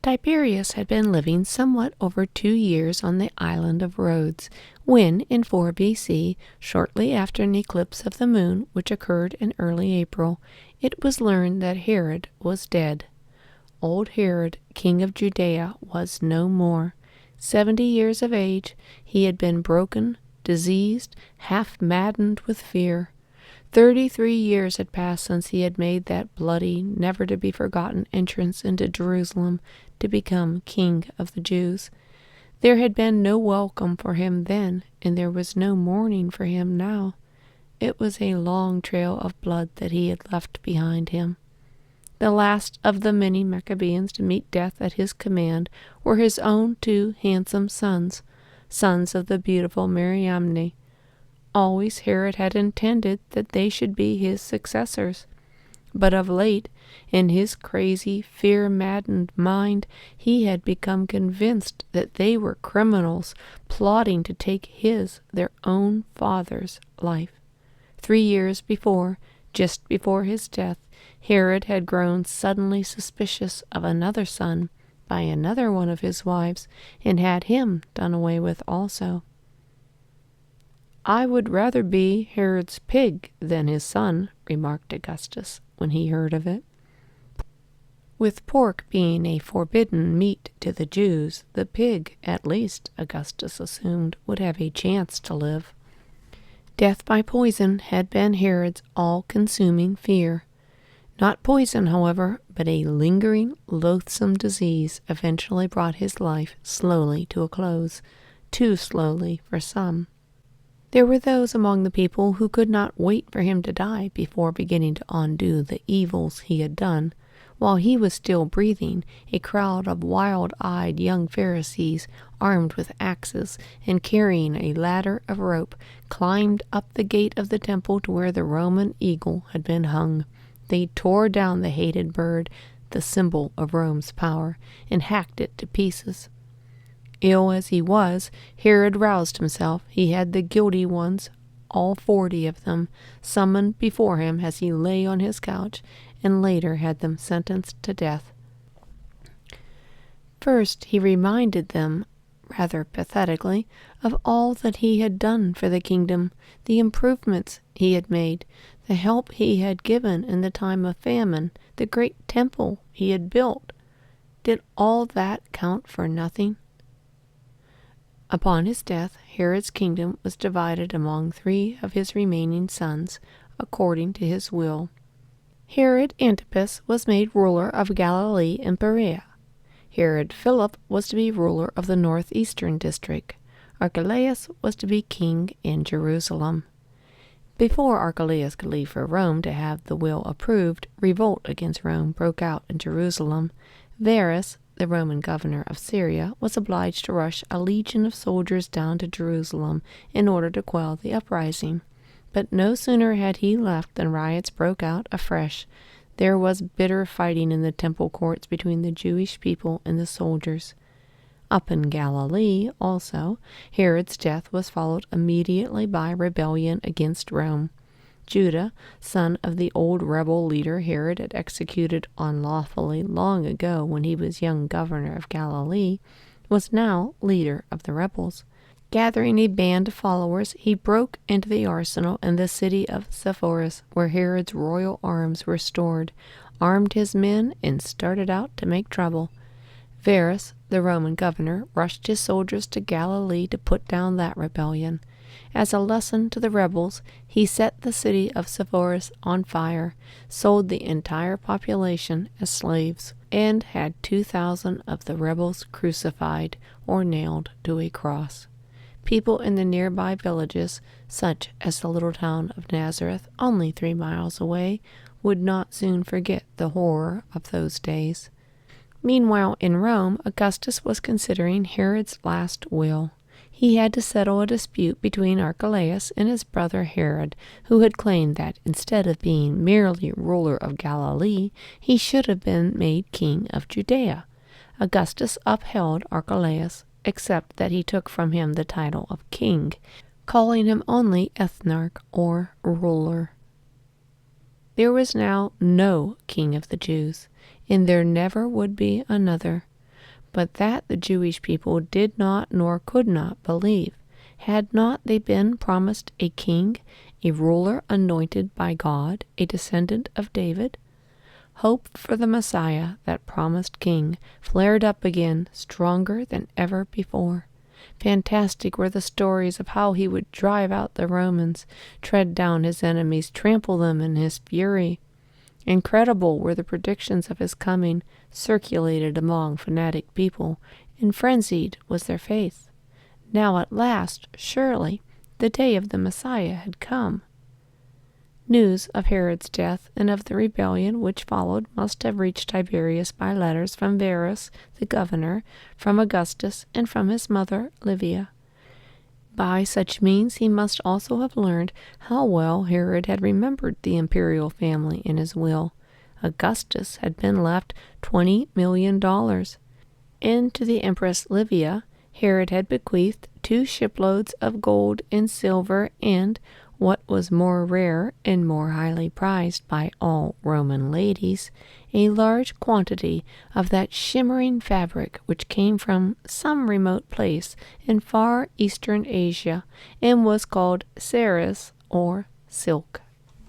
Tiberius had been living somewhat over 2 years on the island of Rhodes, when, in 4 B.C., shortly after an eclipse of the moon which occurred in early April, it was learned that Herod was dead. Old Herod, king of Judea, was no more. 70 years of age, he had been broken, diseased, half maddened with fear. 33 years had passed since he had made that bloody, never-to-be-forgotten entrance into Jerusalem to become king of the Jews. There had been no welcome for him then, and there was no mourning for him now. It was a long trail of blood that he had left behind him. The last of the many Maccabeans to meet death at his command were his own 2 handsome sons, sons of the beautiful Mariamne. Always Herod had intended that they should be his successors. But of late, in his crazy, fear-maddened mind, he had become convinced that they were criminals plotting to take their own father's, life. 3 years before, just before his death, Herod had grown suddenly suspicious of another son by another one of his wives, and had him done away with also. "I would rather be Herod's pig than his son," remarked Augustus when he heard of it. With pork being a forbidden meat to the Jews, the pig, at least, Augustus assumed, would have a chance to live. Death by poison had been Herod's all-consuming fear. Not poison, however, but a lingering, loathsome disease eventually brought his life slowly to a close, too slowly for some. There were those among the people who could not wait for him to die before beginning to undo the evils he had done. While he was still breathing, a crowd of wild-eyed young Pharisees, armed with axes and carrying a ladder of rope, climbed up the gate of the temple to where the Roman eagle had been hung. They tore down the hated bird, the symbol of Rome's power, and hacked it to pieces. Ill as he was, Herod roused himself. He had the guilty ones, all 40 of them, summoned before him as he lay on his couch, and later had them sentenced to death. First he reminded them, rather pathetically, of all that he had done for the kingdom, the improvements he had made, the help he had given in the time of famine, the great temple he had built. Did all that count for nothing? Upon his death, Herod's kingdom was divided among 3 of his remaining sons, according to his will. Herod Antipas was made ruler of Galilee and Perea. Herod Philip was to be ruler of the northeastern district. Archelaus was to be king in Jerusalem. Before Archelaus could leave for Rome to have the will approved, revolt against Rome broke out in Jerusalem. Varus, the Roman governor of Syria, was obliged to rush a legion of soldiers down to Jerusalem in order to quell the uprising. But no sooner had he left than riots broke out afresh. There was bitter fighting in the temple courts between the Jewish people and the soldiers. Up in Galilee, also, Herod's death was followed immediately by rebellion against Rome. Judah, son of the old rebel leader Herod had executed unlawfully long ago when he was young governor of Galilee, was now leader of the rebels. Gathering a band of followers, he broke into the arsenal in the city of Sepphoris, where Herod's royal arms were stored, armed his men, and started out to make trouble. Varus, the Roman governor, rushed his soldiers to Galilee to put down that rebellion. As a lesson to the rebels, he set the city of Sepphoris on fire, sold the entire population as slaves, and had 2,000 of the rebels crucified or nailed to a cross. People in the nearby villages, such as the little town of Nazareth, only 3 miles away, would not soon forget the horror of those days. Meanwhile, in Rome, Augustus was considering Herod's last will. He had to settle a dispute between Archelaus and his brother Herod, who had claimed that instead of being merely ruler of Galilee, he should have been made king of Judea. Augustus upheld Archelaus, except that he took from him the title of king, calling him only ethnarch or ruler. There was now no king of the Jews, and there never would be another. But that the Jewish people did not nor could not believe. Had not they been promised a king, a ruler anointed by God, a descendant of David? Hope for the Messiah, that promised king, flared up again, stronger than ever before. Fantastic were the stories of how he would drive out the Romans, tread down his enemies, trample them in his fury. Incredible were the predictions of his coming, circulated among fanatic people, and frenzied was their faith. Now at last, surely, the day of the Messiah had come. News of Herod's death and of the rebellion which followed must have reached Tiberius by letters from Varus, the governor, from Augustus, and from his mother Livia. By such means he must also have learned how well Herod had remembered the imperial family in his will. Augustus had been left $20 million, and to the Empress Livia Herod had bequeathed 2 shiploads of gold and silver and, what was more rare and more highly prized by all Roman ladies, a large quantity of that shimmering fabric which came from some remote place in far eastern Asia and was called saris, or silk.